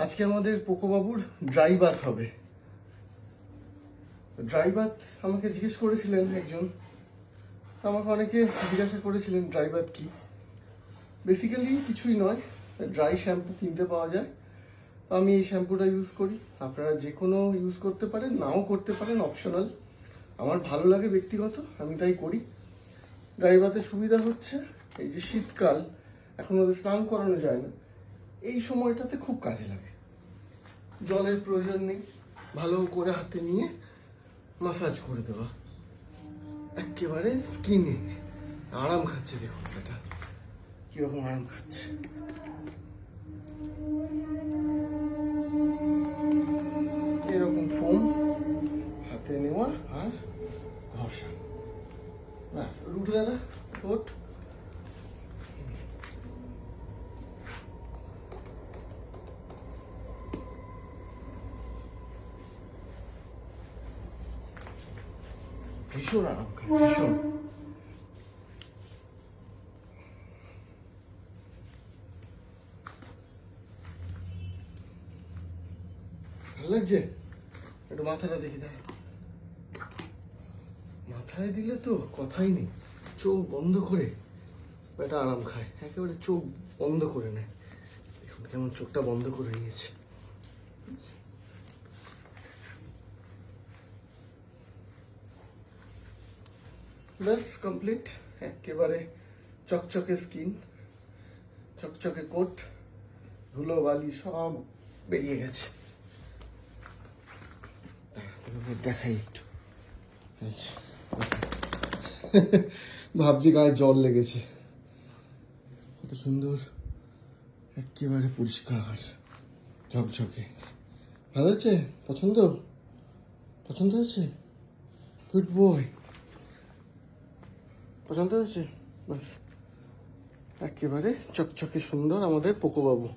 আজকে আমাদের পোকোবাবুর dry bath হবে। ড্রাই বাথ আমাকে জিজ্ঞেস করেছিলেন একজন, আমাকে অনেকে জিজ্ঞাসা করেছিলেন ড্রাই বাথ কি। বেসিক্যালি কিছুই নয়, ড্রাই শ্যাম্পু কিনতে পাওয়া যায়। আমি এই শ্যাম্পুটা ইউজ করি, আপনারা যে কোনো ইউজ করতে পারেন, নাও করতে পারেন, অপশনাল। আমার ভালো লাগে ব্যক্তিগত, আমি তাই করি। ড্রাই বাথের সুবিধা হচ্ছে এই যে শীতকাল, এখন ওদের স্নান করানো যায় না, এই সময়টাতে খুব কাজে লাগে। জলের প্রয়োজন নেই, ভালো করে হাতে নিয়ে মাসাজ করে দেওয়া, একেবারে স্কিনে আরাম খাচ্ছে। দেখুন এটা কিরকম আরাম খাচ্ছে। এরকম ফোম হাতে নেওয়া আর ঘষা, ব্যাস রুট দাদা ওঠ। ভীষণ আরাম খায়, ভীষণ। ভালো লাগছে? একটু মাথাটা দেখি, দাঁড়া। মাথায় দিলে তো কথাই নেই, চোখ বন্ধ করে এটা আরাম খায়, একেবারে চোখ বন্ধ করে নেয়। দেখুন কেমন চোখটা বন্ধ করে নিয়েছে। ব্যাস কমপ্লিট, একেবারে চকচকে স্কিন, চকচকে কোট, ধুলো বালি সব বেরিয়ে গেছে। দেখাই একটু, ভাবছি গায়ে জল লেগেছে। কত সুন্দর, একেবারে পরিষ্কার ঝকঝকে। ভালো হচ্ছে? পছন্দ পছন্দ হয়েছে? গুড বয়, পছন্দ হয়েছে? বাস একেবারে চকচকে সুন্দর আমাদের পোকোবাবু।